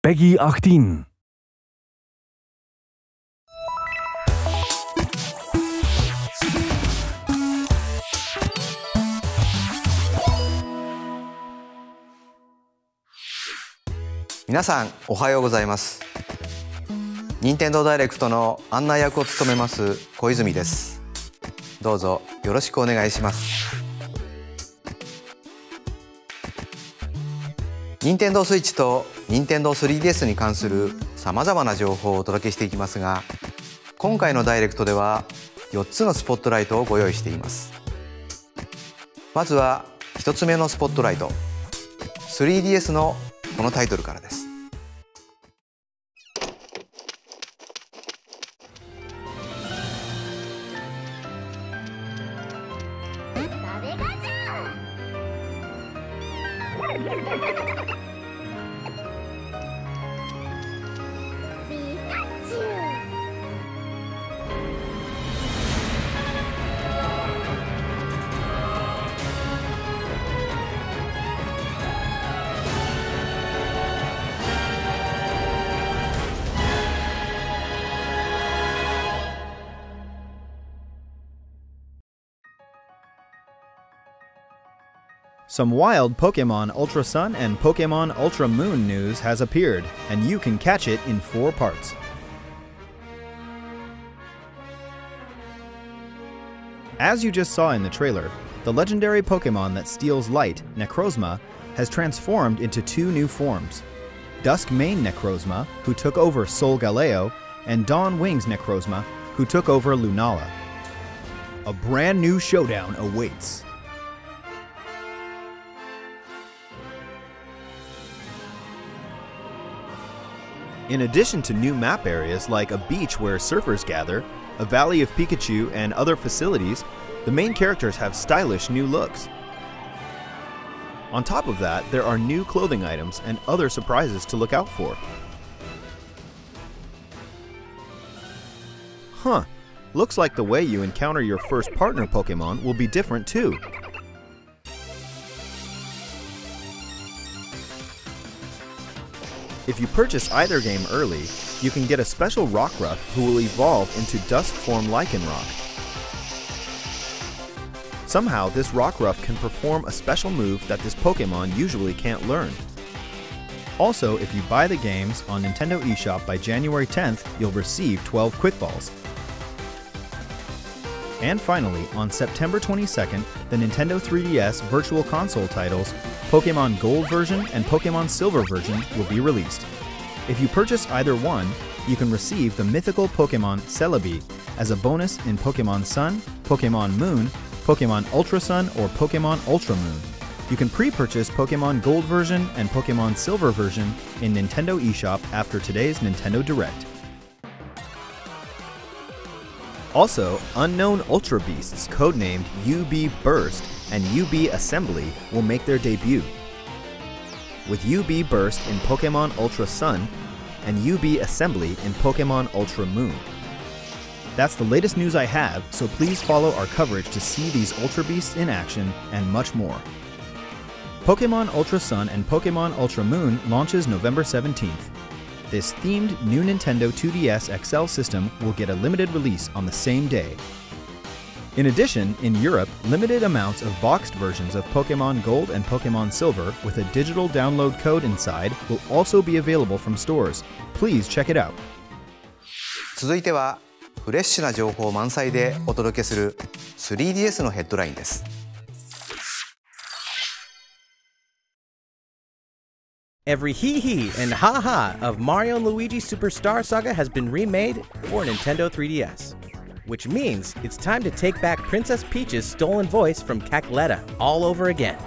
PEGI 18.皆さんおはようございます。任天堂ダイレクトの案内役を務めます小泉です。どうぞよろしくお願いします。任天堂スイッチと任天堂 3DS に関するさまざまな情報をお届けしていきますが、今回のダイレクトでは4つのスポットライトをご用意しています。まずは1つ目のスポットライト、 3DS のこのタイトルからです。Some wild Pokemon Ultra Sun and Pokemon Ultra Moon news has appeared, and you can catch it in 4 parts. As you just saw in the trailer, the legendary Pokemon that steals light, Necrozma, has transformed into 2 new forms. Dusk Mane Necrozma, who took over Solgaleo, and Dawn Wings Necrozma, who took over Lunala. A brand new showdown awaits. In addition to new map areas like a beach where surfers gather, a valley of Pikachu, and other facilities, the main characters have stylish new looks. On top of that, there are new clothing items and other surprises to look out for. Looks like the way you encounter your first partner Pokemon will be different too. If you purchase either game early, you can get a special Rockruff who will evolve into Dusk form Lycanroc. Somehow, this Rockruff can perform a special move that this Pokemon usually can't learn. Also, if you buy the games on Nintendo eShop by January 10th, you'll receive 12 Quick Balls. And finally, on September 22nd, the Nintendo 3DS Virtual Console titles Pokemon Gold version and Pokemon Silver version will be released. If you purchase either one, you can receive the mythical Pokemon Celebi as a bonus in Pokemon Sun, Pokemon Moon, Pokemon Ultra Sun, or Pokemon Ultra Moon. You can pre-purchase Pokemon Gold version and Pokemon Silver version in Nintendo eShop after today's Nintendo Direct. Also, unknown Ultra Beasts codenamed UB Burst and UB Assembly will make their debut. With UB Burst in Pokemon Ultra Sun and UB Assembly in Pokemon Ultra Moon. That's the latest news I have, so please follow our coverage to see these Ultra Beasts in action and much more. Pokemon Ultra Sun and Pokemon Ultra Moon launches November 17th. This themed new Nintendo 2DS XL system will get a limited release on the same day. In addition, in Europe, limited amounts of boxed versions of Pokemon Gold and Pokemon Silver with a digital download code inside will also be available from stores. Please check it out. 続いてはフレッシュな情報満載でお届けする 3DS のヘッドラインです。Every hee-hee and ha-ha of Mario & Luigi Superstar Saga has been remade for Nintendo 3DS. Which means it's time to take back Princess Peach's stolen voice from Cackletta all over again.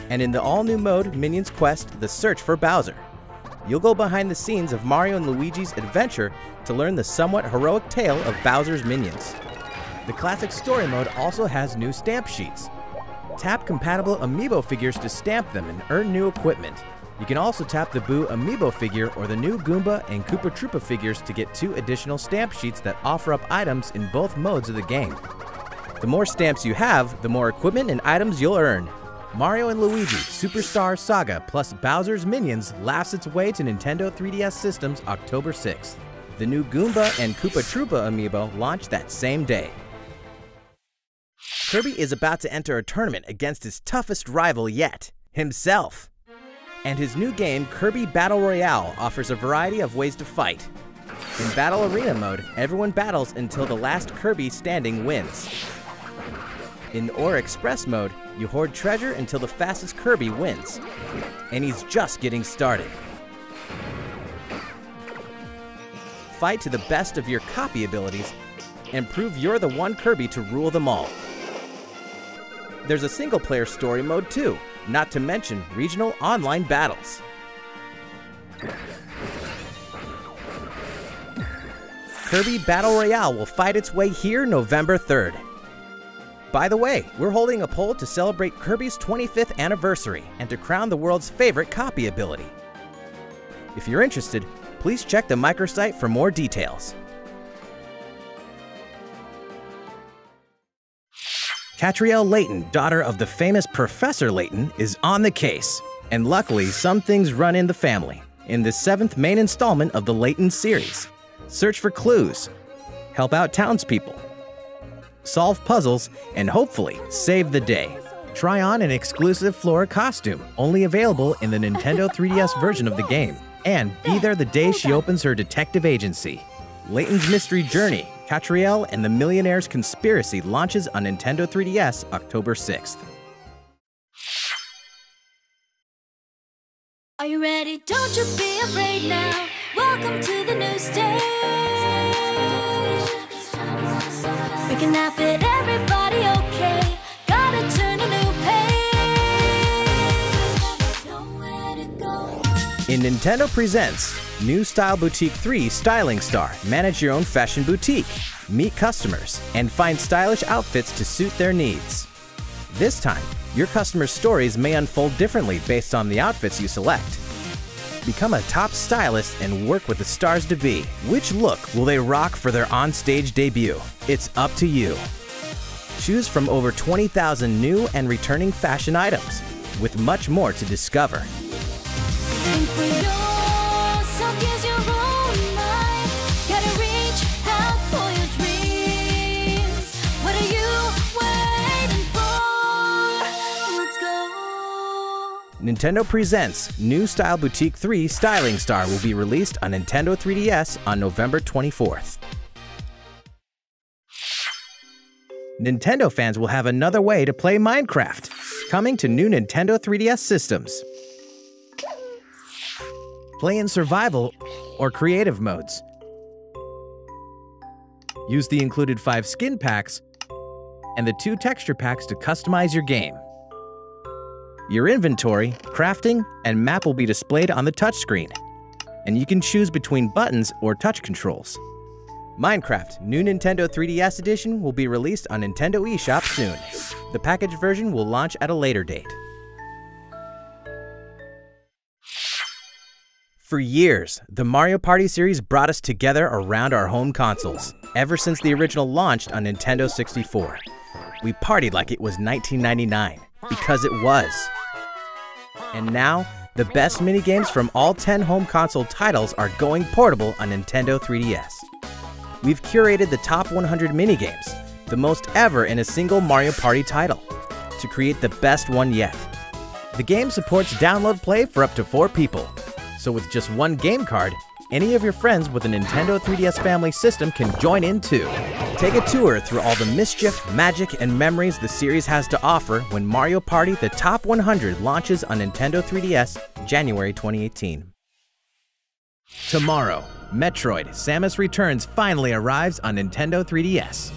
And in the all-new mode Minions Quest, The Search for Bowser, you'll go behind the scenes of Mario & Luigi's adventure to learn the somewhat heroic tale of Bowser's minions. The classic story mode also has new stamp sheets. Tap compatible amiibo figures to stamp them and earn new equipment. You can also tap the Boo amiibo figure or the new Goomba and Koopa Troopa figures to get 2 additional stamp sheets that offer up items in both modes of the game. The more stamps you have, the more equipment and items you'll earn. Mario & Luigi Superstar Saga plus Bowser's Minions laughs its way to Nintendo 3DS systems October 6th. The new Goomba and Koopa Troopa amiibo launch that same day. Kirby is about to enter a tournament against his toughest rival yet, himself. And his new game, Kirby Battle Royale, offers a variety of ways to fight. In Battle Arena mode, everyone battles until the last Kirby standing wins. In Or Express mode, you hoard treasure until the fastest Kirby wins. And he's just getting started. Fight to the best of your copy abilities and prove you're the one Kirby to rule them all. There's a single-player story mode too, not to mention regional online battles. Kirby Battle Royale will fight its way here November 3rd. By the way, we're holding a poll to celebrate Kirby's 25th anniversary and to crown the world's favorite copy ability. If you're interested, please check the microsite for more details. Catrielle Layton, daughter of the famous Professor Layton, is on the case. And luckily, some things run in the family. In the 7th main installment of the Layton series, search for clues, help out townspeople, solve puzzles, and hopefully save the day. Try on an exclusive Flora costume, only available in the Nintendo 3DS version of the game, and be there the day she opens her detective agency. Layton's Mystery Journey, Catrielle and the Millionaire's Conspiracy launches on Nintendo 3DS October 6th. Are you ready? Don't you be afraid now. Welcome to the new stage. We can laugh at everybody, okay? Gotta turn a new page. Nowhere to go. In Nintendo Presents New Style Boutique 3 Styling Star, manage your own fashion boutique, meet customers, and find stylish outfits to suit their needs. This time, your customers' stories may unfold differently based on the outfits you select. Become a top stylist and work with the stars-to-be. Which look will they rock for their on-stage debut? It's up to you. Choose from over 20,000 new and returning fashion items, with much more to discover. Think for yourself, use your own mind. Gotta reach out for your dreams. What are you waiting for? Let's go. Nintendo Presents New Style Boutique 3 Styling Star will be released on Nintendo 3DS on November 24th. Nintendo fans will have another way to play Minecraft, coming to new Nintendo 3DS systems. Play in survival or creative modes. Use the included 5 skin packs and the 2 texture packs to customize your game. Your inventory, crafting, and map will be displayed on the touchscreen, and you can choose between buttons or touch controls. Minecraft New Nintendo 3DS Edition will be released on Nintendo eShop soon. The packaged version will launch at a later date. For years, the Mario Party series brought us together around our home consoles, ever since the original launched on Nintendo 64. We partied like it was 1999, because it was. And now, the best minigames from all 10 home console titles are going portable on Nintendo 3DS. We've curated the top 100 minigames, the most ever in a single Mario Party title, to create the best one yet. The game supports download play for up to 4 people, so with just 1 game card, any of your friends with a Nintendo 3DS family system can join in too. Take a tour through all the mischief, magic, and memories the series has to offer when Mario Party The Top 100 launches on Nintendo 3DS January 2018. Tomorrow, Metroid: Samus Returns finally arrives on Nintendo 3DS.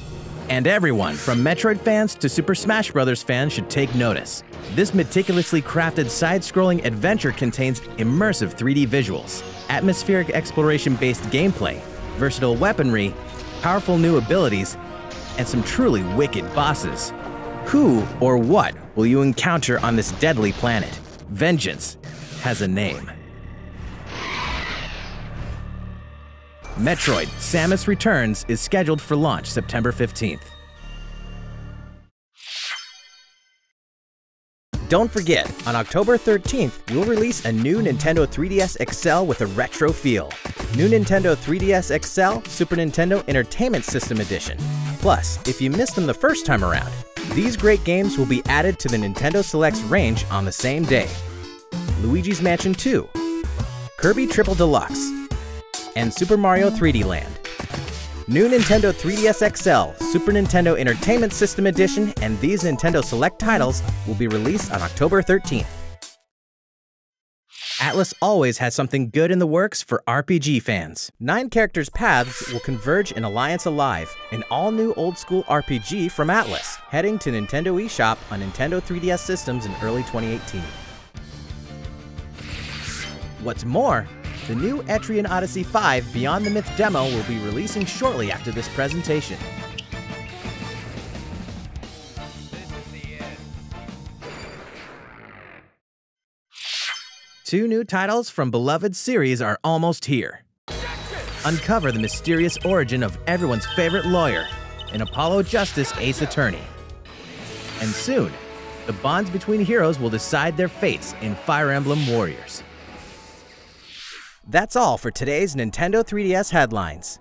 And everyone, from Metroid fans to Super Smash Bros. Fans, should take notice. This meticulously crafted side-scrolling adventure contains immersive 3D visuals, atmospheric exploration-based gameplay, versatile weaponry, powerful new abilities, and some truly wicked bosses. Who or what will you encounter on this deadly planet? Vengeance has a name. Metroid: Samus Returns is scheduled for launch September 15th. Don't forget, on October 13th, we'll release a new Nintendo 3DS XL with a retro feel. New Nintendo 3DS XL Super Nintendo Entertainment System Edition. Plus, if you missed them the first time around, these great games will be added to the Nintendo Selects range on the same day. Luigi's Mansion 2, Kirby Triple Deluxe, and Super Mario 3D Land. New Nintendo 3DS XL, Super Nintendo Entertainment System Edition, and these Nintendo Select titles will be released on October 13th. Atlus always has something good in the works for RPG fans. 9 characters' paths will converge in Alliance Alive, an all-new old-school RPG from Atlus, heading to Nintendo eShop on Nintendo 3DS systems in early 2018. What's more, the new Etrian Odyssey 5 Beyond the Myth demo will be releasing shortly after this presentation. Two new titles from beloved series are almost here. Uncover the mysterious origin of everyone's favorite lawyer, an Apollo Justice Ace Attorney. And soon, the bonds between heroes will decide their fates in Fire Emblem Warriors. That's all for today's Nintendo 3DS headlines.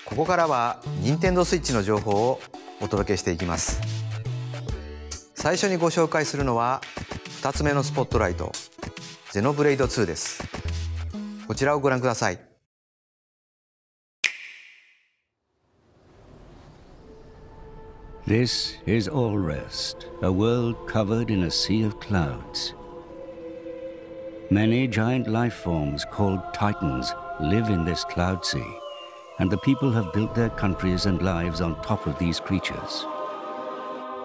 ここからは Nintendo Switch の情報をお届けしていきます。最初にご紹介するのは2つ目のスポットライト、ゼノブレイド2です。こちらをご覧ください。This is All Rest, a world covered in a sea of clouds. Many giant life forms called Titans live in this cloud sea, and the people have built their countries and lives on top of these creatures.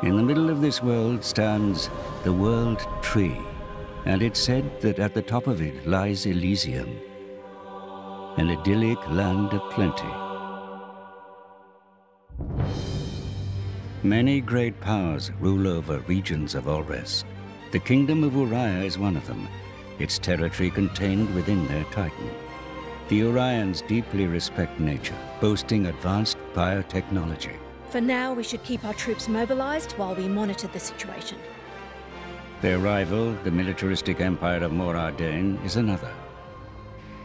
In the middle of this world stands the World Tree, and it's said that at the top of it lies Elysium, an idyllic land of plenty. Many great powers rule over regions of All Rest. The kingdom of Uriah is one of them, its territory contained within their Titan. The Urians deeply respect nature, boasting advanced biotechnology. For now, we should keep our troops mobilized while we monitor the situation. Their rival, the militaristic empire of Moradin, is another.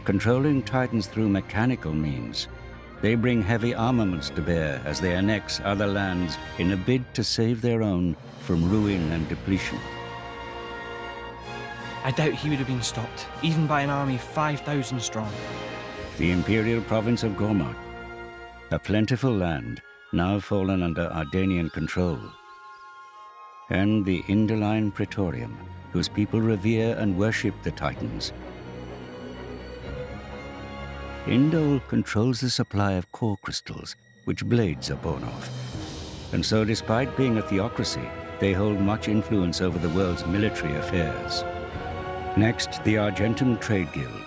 Controlling Titans through mechanical means, they bring heavy armaments to bear as they annex other lands in a bid to save their own from ruin and depletion. I doubt he would have been stopped, even by an army 5,000 strong. The imperial province of Gormod, a plentiful land now fallen under Ardanian control. And the Indoline Praetorium, whose people revere and worship the Titans. Indol controls the supply of core crystals, which blades are born of. And so despite being a theocracy, they hold much influence over the world's military affairs. Next, the Argentum Trade Guild.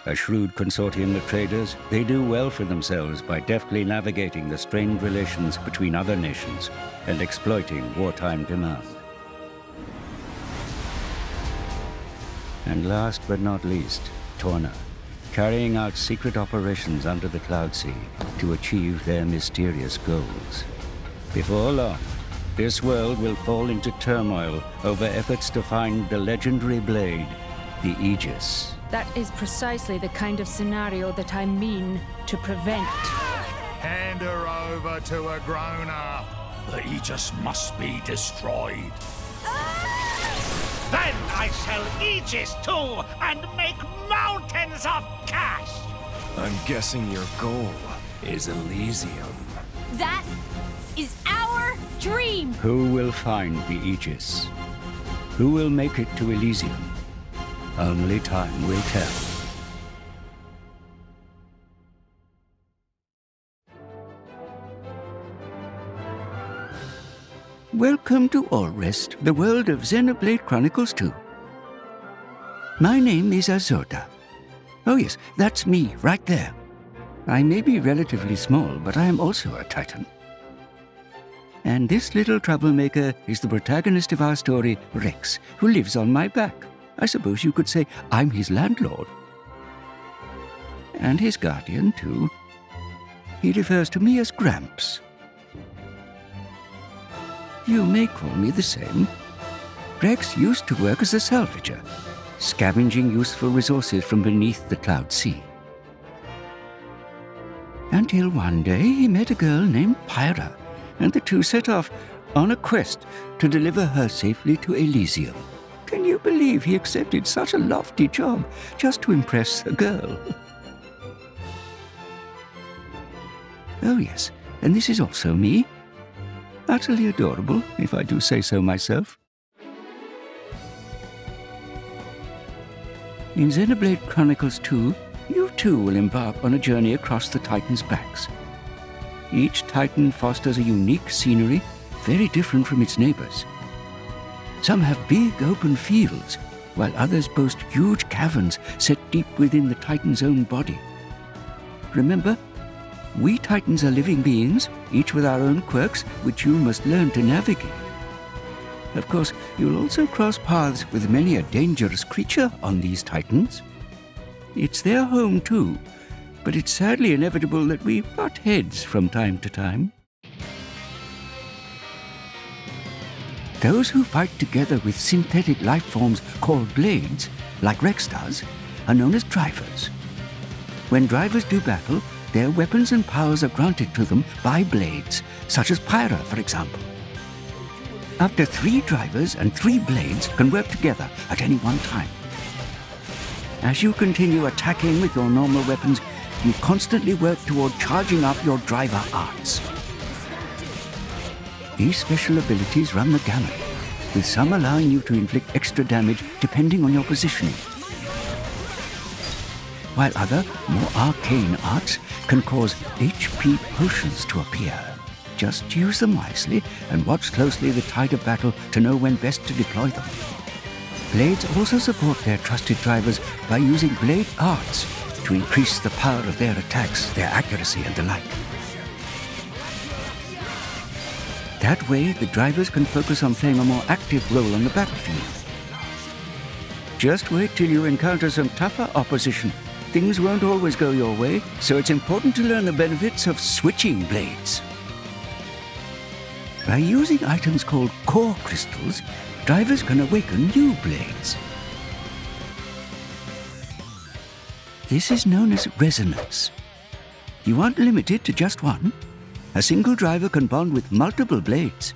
A shrewd consortium of traders, they do well for themselves by deftly navigating the strained relations between other nations and exploiting wartime demand. And last but not least, Torna, carrying out secret operations under the Cloud Sea to achieve their mysterious goals. Before long, this world will fall into turmoil over efforts to find the legendary blade, the Aegis. That is precisely the kind of scenario that I mean to prevent. Hand her over to a grown-up. The Aegis must be destroyed. Then I shall Aegis too and make mountains of cash. I'm guessing your goal is Elysium. That is our dream! Who will find the Aegis? Who will make it to Elysium? Only time will tell. Welcome to All Rest, the world of Xenoblade Chronicles 2. My name is Azota. Oh yes, that's me, right there. I may be relatively small, but I am also a Titan. And this little troublemaker is the protagonist of our story, Rex, who lives on my back. I suppose you could say I'm his landlord. And his guardian, too. He refers to me as Gramps. You may call me the same. Rex used to work as a salvager, scavenging useful resources from beneath the cloud sea. Until one day he met a girl named Pyra, and the two set off on a quest to deliver her safely to Elysium. Can you believe he accepted such a lofty job just to impress a girl? Oh yes, and this is also me. Utterly adorable, if I do say so myself. In Xenoblade Chronicles 2, you too will embark on a journey across the Titans' backs. Each Titan fosters a unique scenery, very different from its neighbors. Some have big open fields, while others boast huge caverns set deep within the Titan's own body. Remember, we Titans are living beings, each with our own quirks, which you must learn to navigate. Of course, you'll also cross paths with many a dangerous creature on these Titans. It's their home too, but it's sadly inevitable that we butt heads from time to time. Those who fight together with synthetic life forms called blades, like Rex does, are known as drivers. When drivers do battle, their weapons and powers are granted to them by blades, such as Pyra, for example. Up to 3 drivers and 3 blades can work together at any one time. As you continue attacking with your normal weapons, you constantly work toward charging up your driver arts. These special abilities run the gamut, with some allowing you to inflict extra damage depending on your positioning, while other, more arcane arts can cause HP potions to appear. Just use them wisely and watch closely the tide of battle to know when best to deploy them. Blades also support their trusted drivers by using blade arts to increase the power of their attacks, their accuracy and the like. That way, the drivers can focus on playing a more active role on the battlefield. Just wait till you encounter some tougher opposition. Things won't always go your way, so it's important to learn the benefits of switching blades. By using items called core crystals, drivers can awaken new blades. This is known as resonance. You aren't limited to just one. A single driver can bond with multiple blades.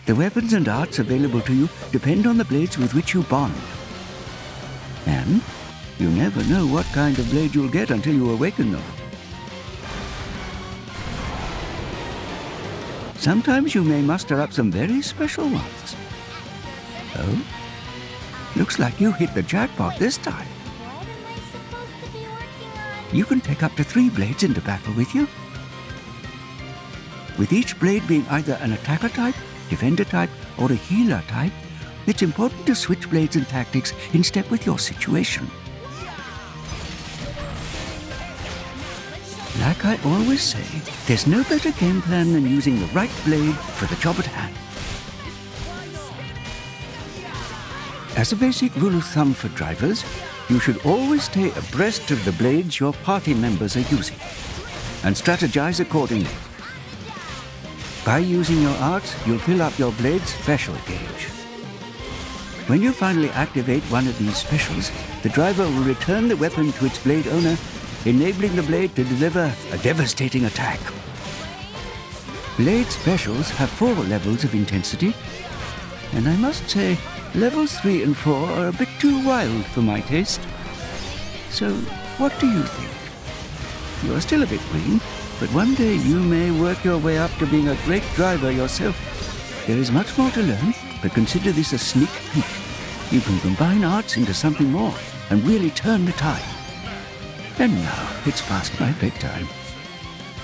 The weapons and arts available to you depend on the blades with which you bond. And you never know what kind of blade you'll get until you awaken them. Sometimes you may muster up some very special ones. Oh? Looks like you hit the jackpot this time. You can take up to 3 blades into battle with you, with each blade being either an attacker type, defender type, or a healer type. It's important to switch blades and tactics in step with your situation. Like I always say, there's no better game plan than using the right blade for the job at hand. As a basic rule of thumb for drivers, you should always stay abreast of the blades your party members are using, and strategize accordingly. By using your arts, you'll fill up your blade's special gauge. When you finally activate one of these specials, the driver will return the weapon to its blade owner, enabling the blade to deliver a devastating attack. Blade specials have 4 levels of intensity, and I must say, levels 3 and 4 are a bit too wild for my taste. So, what do you think? You are still a bit green, but one day you may work your way up to being a great driver yourself. There is much more to learn, but consider this a sneak peek. You can combine arts into something more and really turn the tide. And now it's past my bedtime.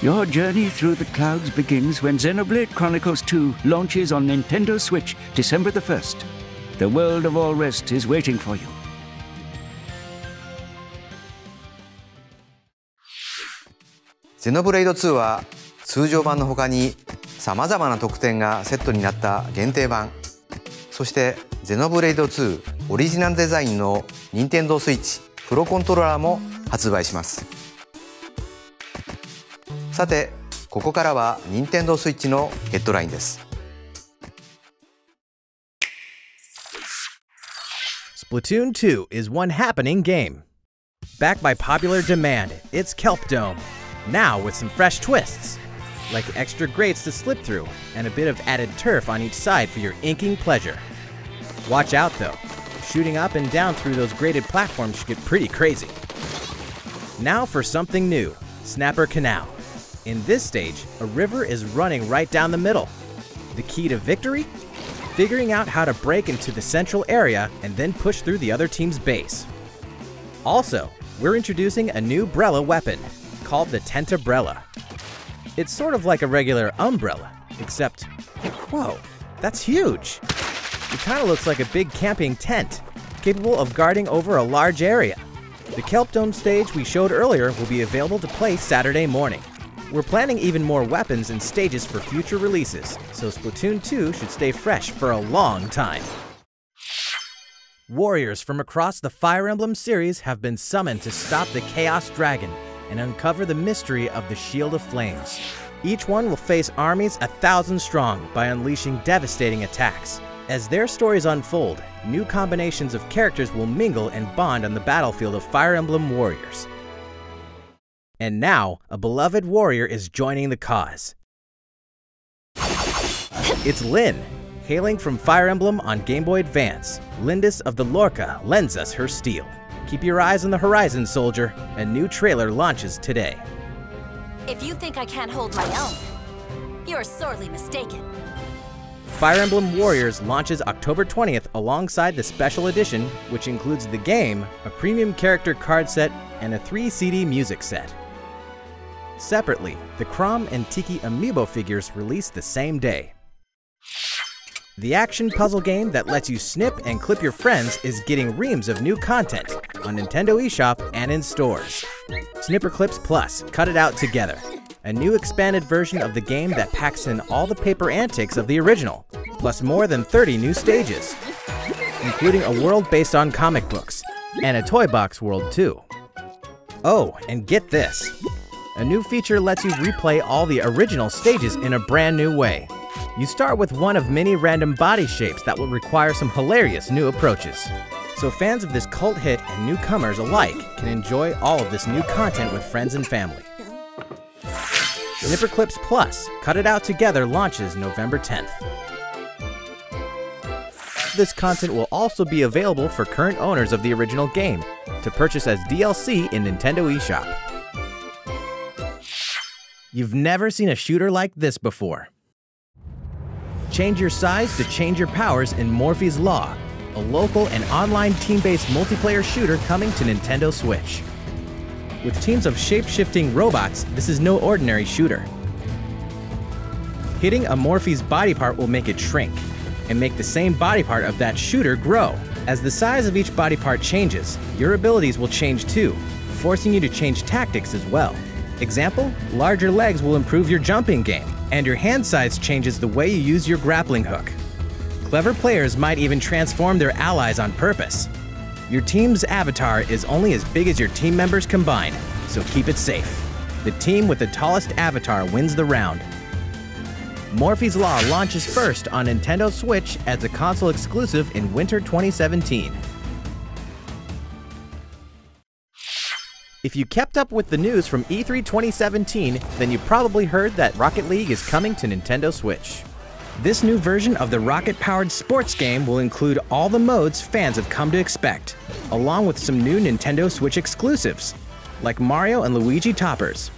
Your journey through the clouds begins when Xenoblade Chronicles 2 launches on Nintendo Switch December the 1st. The world of all rest is waiting for you. Xenoblade 2は通常版の他にさまざまな特典がセットになった限定版、そしてXenoblade 2オリジナルデザインの Nintendo Switch プロコントローラーも発売します。さて、ここからは任天堂スイッチのヘッドラインです。Splatoon 2 is one happening game. Backed by popular demand, it's Kelp Dome, now with some fresh twists, like extra grates to slip through and a bit of added turf on each side for your inking pleasure. Watch out though, shooting up and down through those graded platforms should get pretty crazy. Now for something new, Snapper Canal. In this stage, a river is running right down the middle. The key to victory? Figuring out how to break into the central area and then push through the other team's base. Also, we're introducing a new Brella weapon, called the Tentabrella. It's sort of like a regular umbrella, except, whoa, that's huge! It kind of looks like a big camping tent, capable of guarding over a large area. The Kelp Dome stage we showed earlier will be available to play Saturday morning. We're planning even more weapons and stages for future releases, so Splatoon 2 should stay fresh for a long time. Warriors from across the Fire Emblem series have been summoned to stop the Chaos Dragon and uncover the mystery of the Shield of Flames. Each one will face armies 1,000 strong by unleashing devastating attacks. As their stories unfold, new combinations of characters will mingle and bond on the battlefield of Fire Emblem Warriors. And now, a beloved warrior is joining the cause. It's Lyn. Hailing from Fire Emblem on Game Boy Advance, Lindis of the Lorca lends us her steel. Keep your eyes on the horizon, soldier. A new trailer launches today. If you think I can't hold my own, you're sorely mistaken. Fire Emblem Warriors launches October 20th alongside the special edition, which includes the game, a premium character card set, and a 3-CD music set. Separately, the Chrom and Tiki amiibo figures release the same day. The action puzzle game that lets you snip and clip your friends is getting reams of new content on Nintendo eShop and in stores. Snipper Clips Plus, cut it out together. A new expanded version of the game that packs in all the paper antics of the original, plus more than 30 new stages, including a world based on comic books, and a toy box world too. Oh, and get this. A new feature lets you replay all the original stages in a brand new way. You start with one of many random body shapes that will require some hilarious new approaches. So fans of this cult hit and newcomers alike can enjoy all of this new content with friends and family. Snipper Clips Plus, Cut It Out Together launches November 10th. This content will also be available for current owners of the original game to purchase as DLC in Nintendo eShop. You've never seen a shooter like this before. Change your size to change your powers in Morphe's Law, a local and online team-based multiplayer shooter coming to Nintendo Switch. With teams of shape-shifting robots, this is no ordinary shooter. Hitting a Morphe's body part will make it shrink, and make the same body part of that shooter grow. As the size of each body part changes, your abilities will change too, forcing you to change tactics as well. Example, larger legs will improve your jumping game, and your hand size changes the way you use your grappling hook. Clever players might even transform their allies on purpose. Your team's avatar is only as big as your team members combined, so keep it safe. The team with the tallest avatar wins the round. Morphe's Law launches first on Nintendo Switch as a console exclusive in winter 2017. If you kept up with the news from E3 2017, then you probably heard that Rocket League is coming to Nintendo Switch. This new version of the rocket-powered sports game will include all the modes fans have come to expect, along with some new Nintendo Switch exclusives, like Mario and Luigi toppers,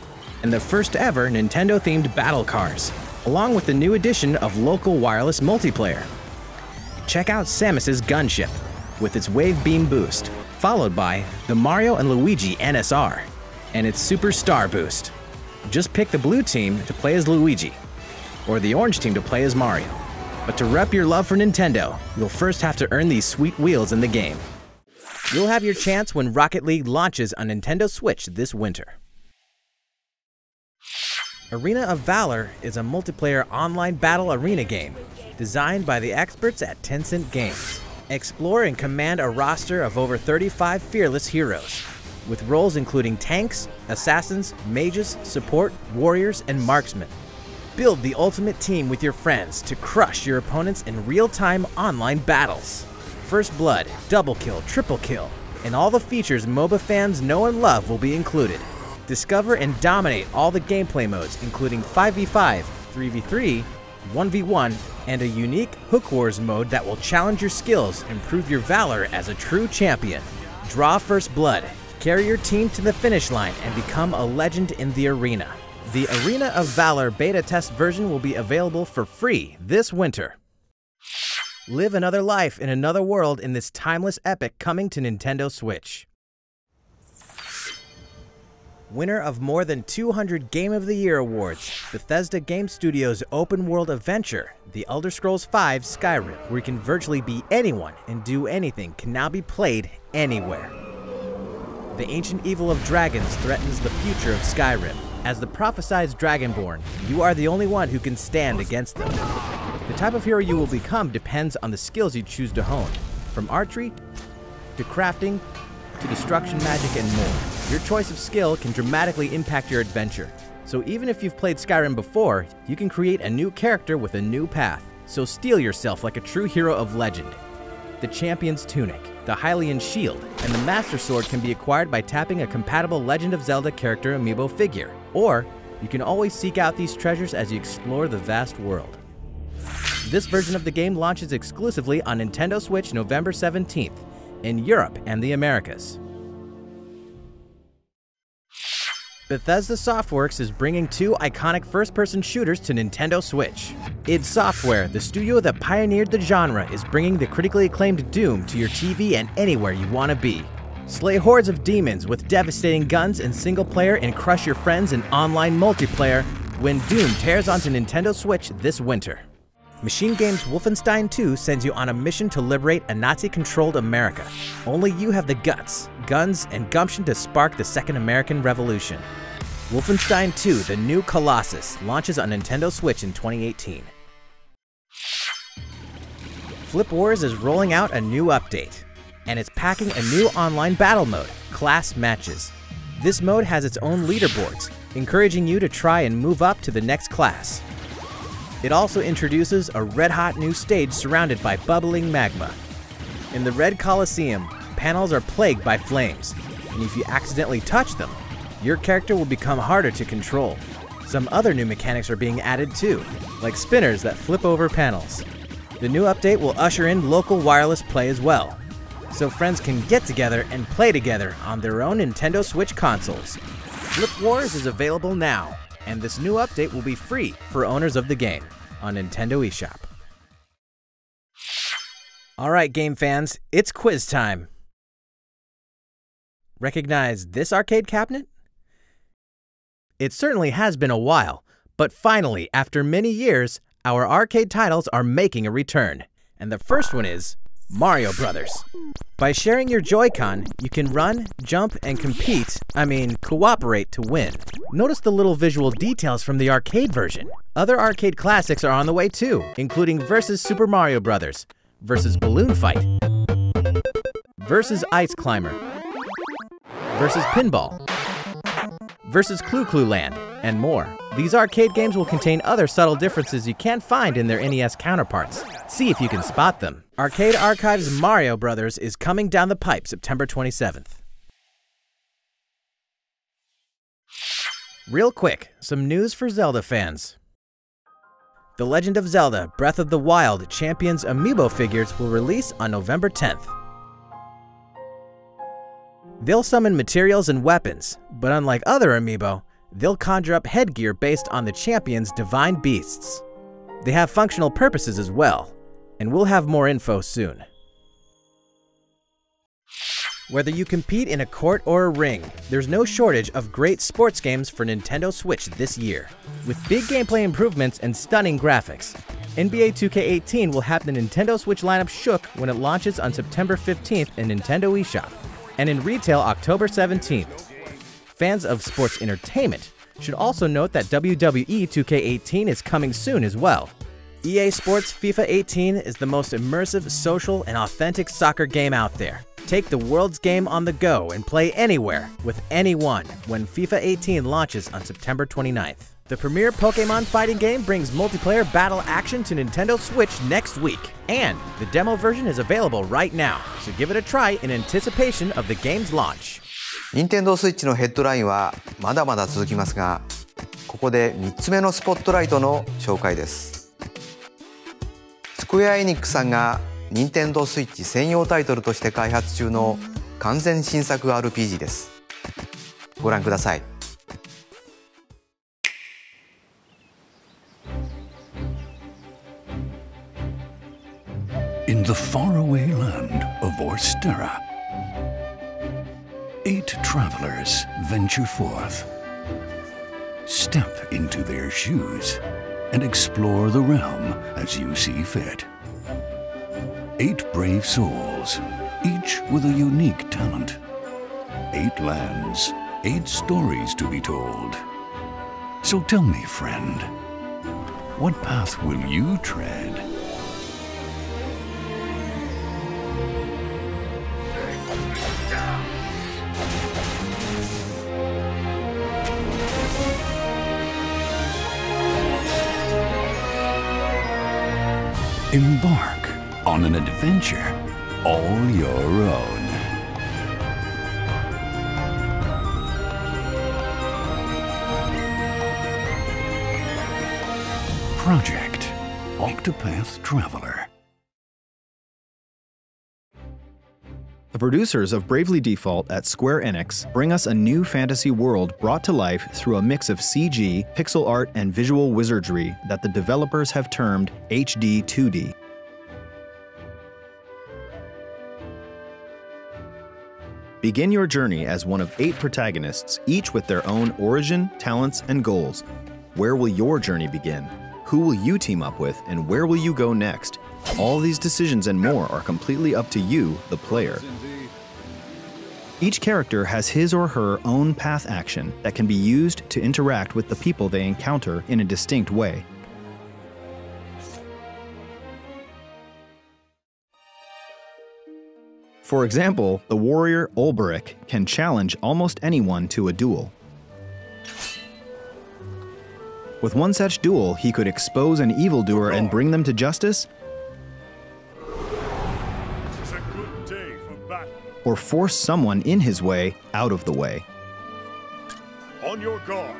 and the first ever Nintendo-themed battle cars, along with the new addition of local wireless multiplayer. Check out Samus's gunship, with its wave beam boost, followed by the Mario and Luigi NSR, and its Super Star Boost. Just pick the blue team to play as Luigi, or the orange team to play as Mario. But to rep your love for Nintendo, you'll first have to earn these sweet wheels in the game. You'll have your chance when Rocket League launches on Nintendo Switch this winter. Arena of Valor is a multiplayer online battle arena game designed by the experts at Tencent Games. Explore and command a roster of over 35 fearless heroes. with roles including tanks, assassins, mages, support, warriors, and marksmen. Build the ultimate team with your friends to crush your opponents in real-time online battles. First blood, double kill, triple kill, and all the features MOBA fans know and love will be included. Discover and dominate all the gameplay modes, including 5v5, 3v3, 1v1, and a unique Hook Wars mode that will challenge your skills and prove your valor as a true champion. Draw first blood, carry your team to the finish line, and become a legend in the arena. The Arena of Valor beta test version will be available for free this winter. Live another life in another world in this timeless epic coming to Nintendo Switch. Winner of more than 200 Game of the Year awards, Bethesda Game Studios' open-world adventure, The Elder Scrolls V Skyrim, where you can virtually be anyone and do anything, can now be played anywhere. The ancient evil of dragons threatens the future of Skyrim. As the prophesized Dragonborn, you are the only one who can stand against them. The type of hero you will become depends on the skills you choose to hone, from archery to crafting to destruction magic and more. Your choice of skill can dramatically impact your adventure. So even if you've played Skyrim before, you can create a new character with a new path. So steel yourself like a true hero of legend. The Champion's Tunic, the Hylian Shield, and the Master Sword can be acquired by tapping a compatible Legend of Zelda character amiibo figure. Or, you can always seek out these treasures as you explore the vast world. This version of the game launches exclusively on Nintendo Switch November 17th, in Europe and the Americas. Bethesda Softworks is bringing two iconic first-person shooters to Nintendo Switch. id Software, the studio that pioneered the genre, is bringing the critically acclaimed Doom to your TV and anywhere you want to be. Slay hordes of demons with devastating guns in single-player and crush your friends in online multiplayer when Doom tears onto Nintendo Switch this winter. Machine Games' Wolfenstein 2 sends you on a mission to liberate a Nazi-controlled America. Only you have the guts, guns, and gumption to spark the Second American Revolution. Wolfenstein 2: The New Colossus launches on Nintendo Switch in 2018. Flip Wars is rolling out a new update, and it's packing a new online battle mode, Class Matches. This mode has its own leaderboards, encouraging you to try and move up to the next class. It also introduces a red-hot new stage surrounded by bubbling magma. In the Red Coliseum, panels are plagued by flames, and if you accidentally touch them, your character will become harder to control. Some other new mechanics are being added too, like spinners that flip over panels. The new update will usher in local wireless play as well, so friends can get together and play together on their own Nintendo Switch consoles. Flip Wars is available now, and this new update will be free for owners of the game on Nintendo eShop. Alright game fans, it's quiz time. Recognize this arcade cabinet? It certainly has been a while, but finally, after many years, our arcade titles are making a return. And the first one is Mario Brothers. By sharing your Joy-Con, you can run, jump, and cooperate to win. Notice the little visual details from the arcade version. Other arcade classics are on the way too, including Versus Super Mario Brothers, Versus Balloon Fight, Versus Ice Climber, Versus Pinball, Versus Clu Clu Land, and more. These arcade games will contain other subtle differences you can't find in their NES counterparts. See if you can spot them. Arcade Archive's Mario Brothers is coming down the pipe September 27th. Real quick, some news for Zelda fans. The Legend of Zelda: Breath of the Wild Champions Amiibo figures will release on November 10th. They'll summon materials and weapons, but unlike other Amiibo, they'll conjure up headgear based on the champion's divine beasts. They have functional purposes as well, and we'll have more info soon. Whether you compete in a court or a ring, there's no shortage of great sports games for Nintendo Switch this year. With big gameplay improvements and stunning graphics, NBA 2K18 will have the Nintendo Switch lineup shook when it launches on September 15th in Nintendo eShop, and in retail October 17th. Fans of sports entertainment should also note that WWE 2K18 is coming soon as well. EA Sports FIFA 18 is the most immersive, social, and authentic soccer game out there. Take the world's game on the go and play anywhere with anyone when FIFA 18 launches on September 29th. The premier Pokemon fighting game brings multiplayer battle action to Nintendo Switch next week, and the demo version is available right now, so give it a try in anticipation of the game's launch. Nintendo Switch のヘッドラインはまだまだ続きますが、ここで3つ目のスポットライトの紹介です。スクエアエニックスさんが Nintendo Switch 専用タイトルとして開発中の完全新作 RPG です。ご覧ください。In the faraway land of Orstera, 8 travelers venture forth. Step into their shoes and explore the realm as you see fit. 8 brave souls, each with a unique talent. 8 lands, 8 stories to be told. So tell me, friend, what path will you tread? Embark on an adventure all your own. Project Octopath Traveler. The producers of Bravely Default at Square Enix bring us a new fantasy world brought to life through a mix of CG, pixel art, and visual wizardry that the developers have termed HD 2D. Begin your journey as one of 8 protagonists, each with their own origin, talents, and goals. Where will your journey begin? Who will you team up with, and where will you go next? All these decisions and more are completely up to you, the player. Each character has his or her own path action that can be used to interact with the people they encounter in a distinct way. For example, the warrior Olberic can challenge almost anyone to a duel. With one such duel, he could expose an evildoer and bring them to justice, or force someone in his way out of the way. On your guard.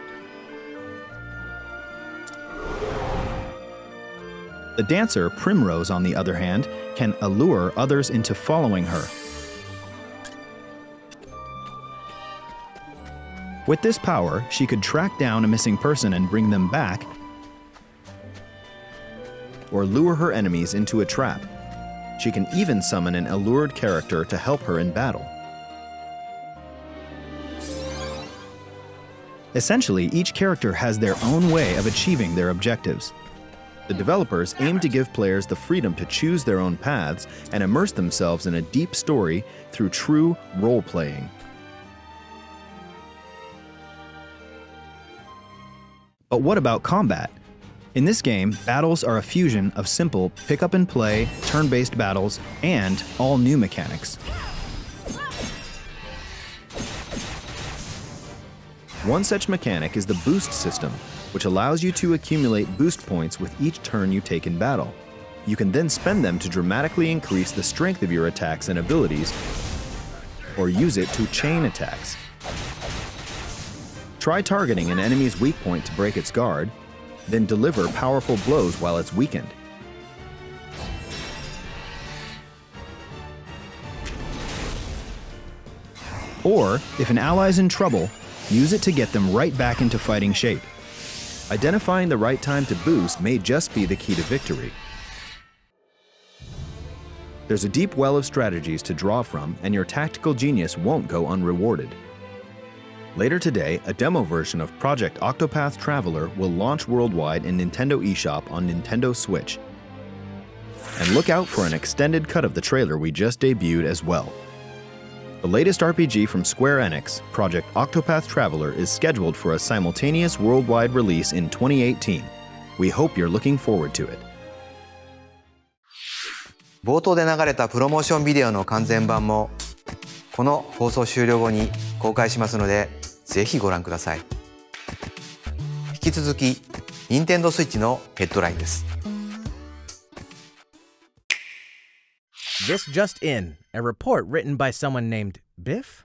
The dancer Primrose, on the other hand, can allure others into following her. With this power, she could track down a missing person and bring them back, or lure her enemies into a trap. She can even summon an allured character to help her in battle. Essentially, each character has their own way of achieving their objectives. The developers aim to give players the freedom to choose their own paths and immerse themselves in a deep story through true role-playing. But what about combat? In this game, battles are a fusion of simple pick-up-and-play, turn-based battles, and all new mechanics. One such mechanic is the boost system, which allows you to accumulate boost points with each turn you take in battle. You can then spend them to dramatically increase the strength of your attacks and abilities, or use it to chain attacks. Try targeting an enemy's weak point to break its guard, then deliver powerful blows while it's weakened. Or, if an ally's in trouble, use it to get them right back into fighting shape. Identifying the right time to boost may just be the key to victory. There's a deep well of strategies to draw from, and your tactical genius won't go unrewarded. Later today, a demo version of Project Octopath Traveler will launch worldwide in Nintendo eShop on Nintendo Switch. And look out for an extended cut of the trailer we just debuted as well. The latest RPG from Square Enix, Project Octopath Traveler, is scheduled for a simultaneous worldwide release in 2018. We hope you're looking forward to it. 冒頭で流れたプロモーションビデオの完全版もこの放送終了後に公開しますので、ぜひご覧ください。引き続き、Nintendo Switch のヘッドラインです。This just in, a report written by someone named Biff?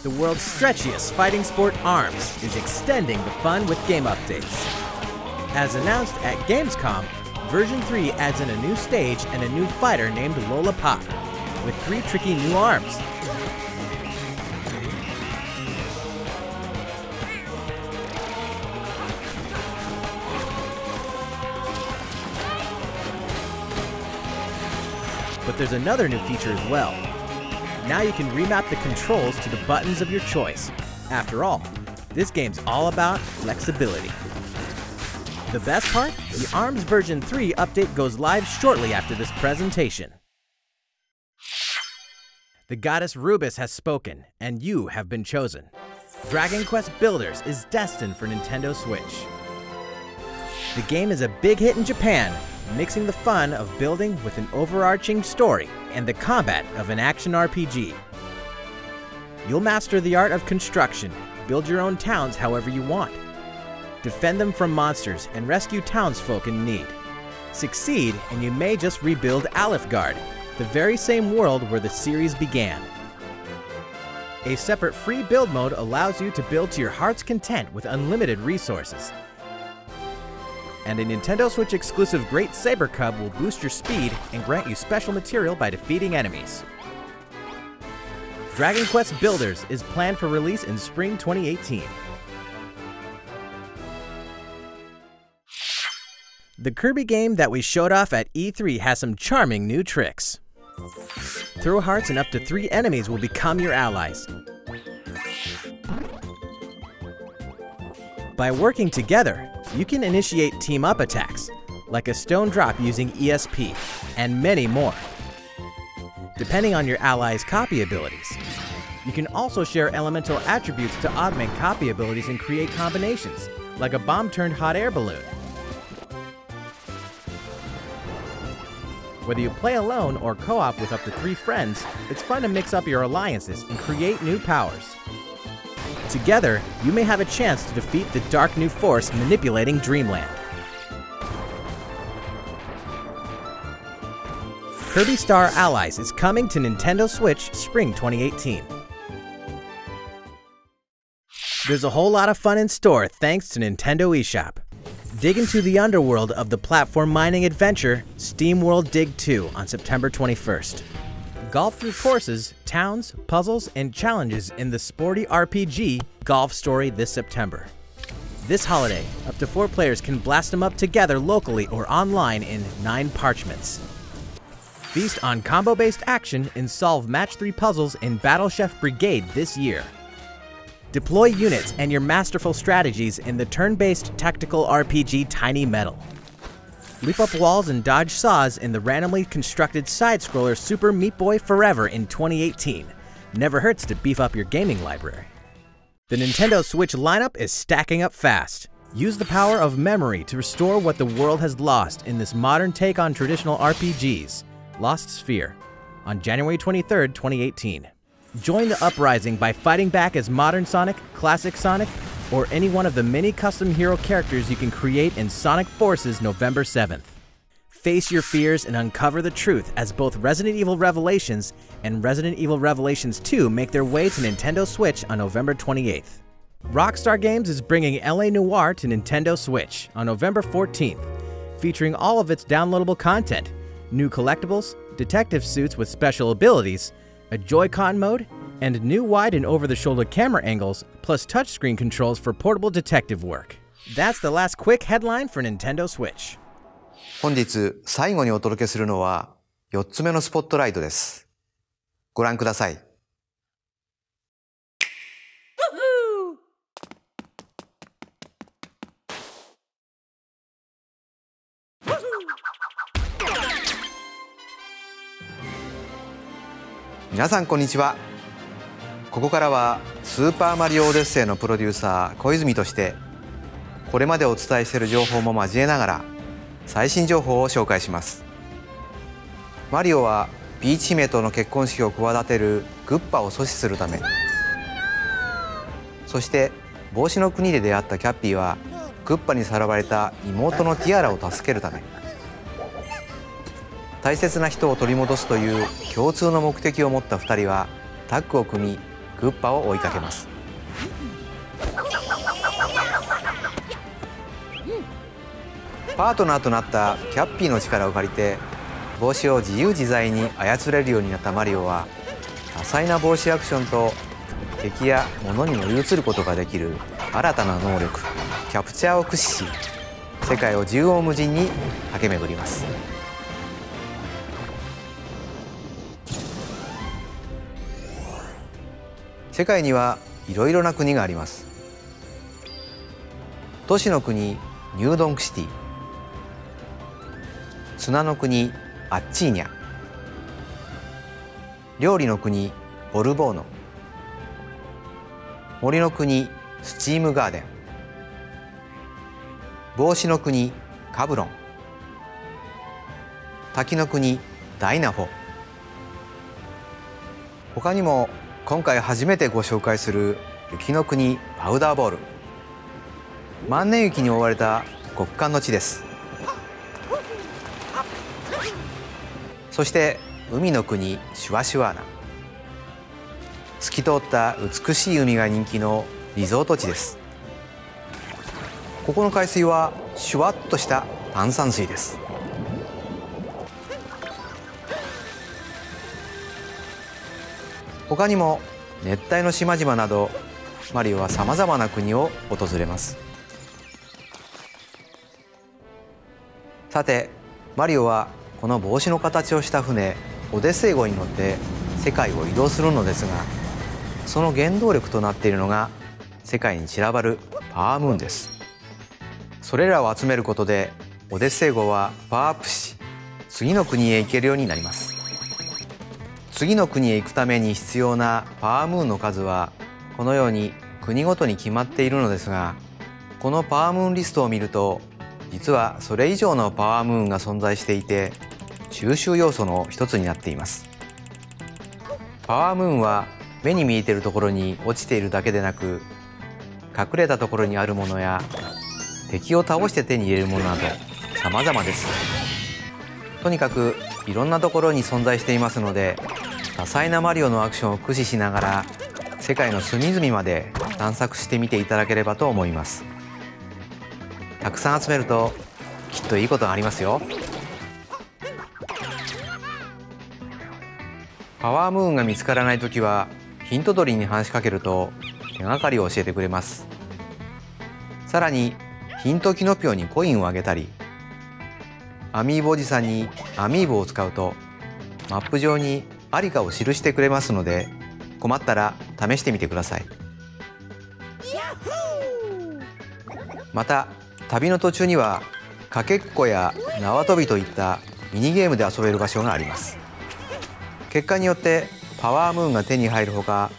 The world's stretchiest fighting sport ARMS is extending the fun with game updates. As announced at Gamescom, version 3 adds in a new stage and a new fighter named Lola Pop, with 3 tricky new arms. But there's another new feature as well. Now you can remap the controls to the buttons of your choice. After all, this game's all about flexibility. The best part? The ARMS version 3 update goes live shortly after this presentation. The goddess Rubis has spoken, and you have been chosen. Dragon Quest Builders is destined for Nintendo Switch. The game is a big hit in Japan, mixing the fun of building with an overarching story and the combat of an action RPG. You'll master the art of construction, build your own towns however you want, defend them from monsters, and rescue townsfolk in need. Succeed, and you may just rebuild Alifgard, the very same world where the series began. A separate free build mode allows you to build to your heart's content with unlimited resources. And a Nintendo Switch exclusive Great Saber Cub will boost your speed and grant you special material by defeating enemies. Dragon Quest Builders is planned for release in spring 2018. The Kirby game that we showed off at E3 has some charming new tricks. Throw hearts and up to 3 enemies will become your allies. By working together, you can initiate team-up attacks, like a stone drop using ESP, and many more. Depending on your allies' copy abilities. You can also share elemental attributes to augment copy abilities and create combinations, like a bomb-turned hot air balloon. Whether you play alone or co-op with up to 3 friends, it's fun to mix up your alliances and create new powers. Together, you may have a chance to defeat the dark new force manipulating Dreamland. Kirby Star Allies is coming to Nintendo Switch spring 2018. There's a whole lot of fun in store thanks to Nintendo eShop. Dig into the underworld of the platform mining adventure SteamWorld Dig 2 on September 21st. Golf through courses, towns, puzzles, and challenges in the sporty RPG Golf Story this September. This holiday, up to 4 players can blast them up together locally or online in 9 parchments. Feast on combo-based action and solve match 3 puzzles in Battle Chef Brigade this year. Deploy units and your masterful strategies in the turn-based tactical RPG Tiny Metal. Leap up walls and dodge saws in the randomly constructed side-scroller Super Meat Boy Forever in 2018. Never hurts to beef up your gaming library. The Nintendo Switch lineup is stacking up fast. Use the power of memory to restore what the world has lost in this modern take on traditional RPGs, Lost Sphere, on January 23rd, 2018. Join the uprising by fighting back as Modern Sonic, Classic Sonic, or any one of the many custom hero characters you can create in Sonic Forces November 7th. Face your fears and uncover the truth as both Resident Evil Revelations and Resident Evil Revelations 2 make their way to Nintendo Switch on November 28th. Rockstar Games is bringing LA Noire to Nintendo Switch on November 14th, featuring all of its downloadable content, new collectibles, detective suits with special abilities, a Joy-Con mode, and new wide and over-the-shoulder camera angles, plus touchscreen controls for portable detective work. That's the last quick headline for Nintendo Switch. 本日最後にお届けするのは4つ目のスポットライトです。ご覧ください。皆さんこんにちは。ここからはスーパーマリオオデッセイのプロデューサー小泉としてこれまでお伝えしている情報も交えながら最新情報を紹介します。マリオはピーチ姫との結婚式を企てるグッパを阻止するため、そして帽子の国で出会ったキャッピーはグッパにさらわれた妹のティアラを助けるため、大切な人を取り戻すという共通の目的を持った2人はタッグを組み、グッパを追いかけます。パートナーとなったキャッピーの力を借りて帽子を自由自在に操れるようになったマリオは、多彩な帽子アクションと敵や物に乗り移ることができる新たな能力キャプチャーを駆使し、世界を縦横無尽に駆け巡ります。世界にはいろいろな国があります。都市の国ニュードンクシティ、砂の国アッチーニャ、料理の国ボルボーノ、森の国スチームガーデン、帽子の国カブロン、滝の国ダイナフォ。他にも今回初めてご紹介する雪の国パウダーボール、万年雪に覆われた極寒の地です。そして海の国シュワシュワーナ、透き通った美しい海が人気のリゾート地です。ここの海水はシュワッとした炭酸水です。他にも熱帯の島々などマリオはさまざまな国を訪れます。さてマリオはこの帽子の形をした船オデッセイ号に乗って世界を移動するのですが、その原動力となっているのが世界に散らばるパワームーンです。それらを集めることでオデッセイ号はパワーアップし、次の国へ行けるようになります。次の国へ行くために必要なパワームーンの数はこのように国ごとに決まっているのですが、このパワームーンリストを見ると実はそれ以上のパワームーンが存在していて、収集要素の一つになっています。パワームーンは目に見えているところに落ちているだけでなく、隠れたところにあるものや敵を倒して手に入れるものなど様々です。とにかくいろんなところに存在していますので、多彩なマリオのアクションを駆使しながら世界の隅々まで探索してみていただければと思います。たくさん集めるときっといいことがありますよ。パワームーンが見つからないときはヒント取りに話しかけると手がかりを教えてくれます。さらにヒントキノピオにコインをあげたり、アミーボおじさんにアミーボを使うとマップ上にありかを記してくれますので、困ったら試してみてください。また旅の途中にはかけっこや縄跳びといったミニゲームで遊べる場所があります。結果によってパワームーンが手に入るほか、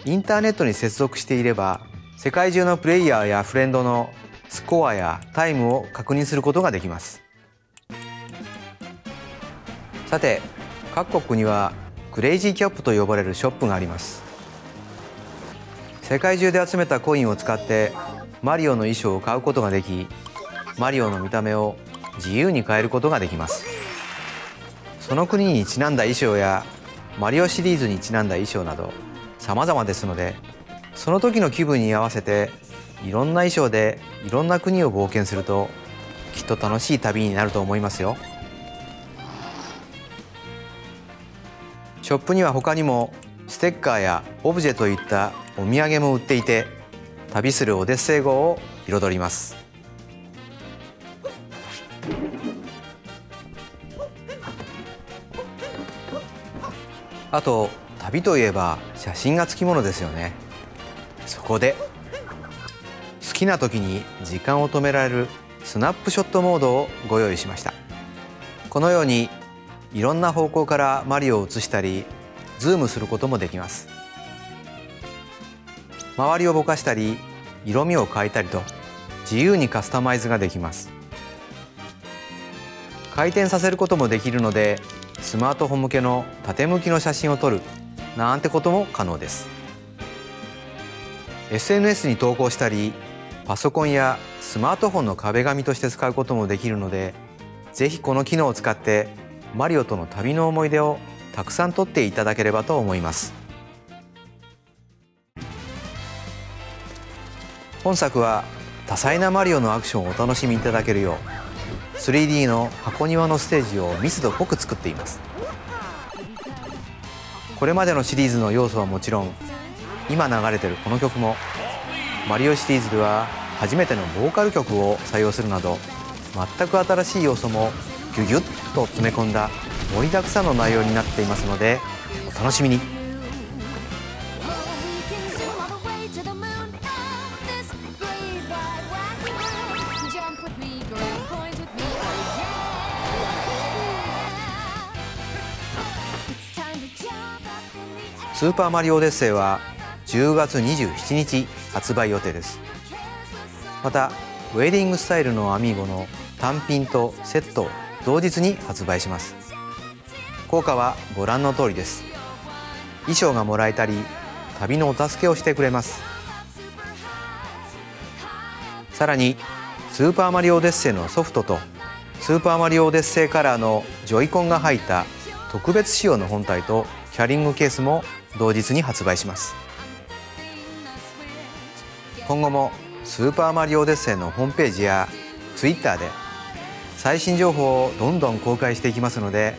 インターネットに接続していれば世界中のプレイヤーやフレンドのスコアやタイムを確認することができます。さて各国にはクレイジーキャップと呼ばれるショップがあります。世界中で集めたコインを使ってマリオの衣装を買うことができ、マリオの見た目を自由に変えることができます。その国にちなんだ衣装やマリオシリーズにちなんだ衣装など様々ですので、その時の気分に合わせていろんな衣装でいろんな国を冒険するときっと楽しい旅になると思いますよ。ショップには他にもステッカーやオブジェといったお土産も売っていて、旅するオデッセイ号を彩ります。あと旅といえば写真がつきものですよね。そこで好きな時に時間を止められるスナップショットモードをご用意しました。このようにいろんな方向からマリオを映したりズームすることもできます。周りをぼかしたり色味を変えたりと自由にカスタマイズができます。回転させることもできるので、スマートフォン向けの縦向きの写真を撮るなんてことも可能です。 SNS に投稿したり、パソコンやスマートフォンの壁紙として使うこともできるので、ぜひこの機能を使ってマリオとの旅の思い出をたくさん撮っていただければと思います。本作は多彩なマリオのアクションをお楽しみいただけるよう 3D の箱庭のステージを密度濃く作っています。これまでのシリーズの要素はもちろん、今流れているこの曲もマリオシリーズでは初めてのボーカル曲を採用するなど、全く新しい要素もギュギュッと詰め込んだ盛りだくさんの内容になっていますので、お楽しみに。スーパーマリオオデッセイは10月27日発売予定です。またウェディングスタイルのアミーゴの単品とセットを同日に発売します。効果はご覧の通りです。衣装がもらえたり、旅のお助けをしてくれます。さらにスーパーマリオオデッセイのソフトとスーパーマリオオデッセイカラーのジョイコンが入った特別仕様の本体とキャリングケースも同日に発売します。今後もスーパーマリオオデッセイのホームページや Twitter で最新情報をどんどん公開していきますので、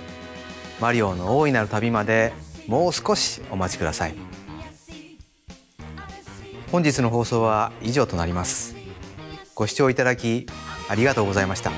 マリオの大いなる旅までもう少しお待ちください。本日の放送は以上となります。ご視聴いただきありがとうございました。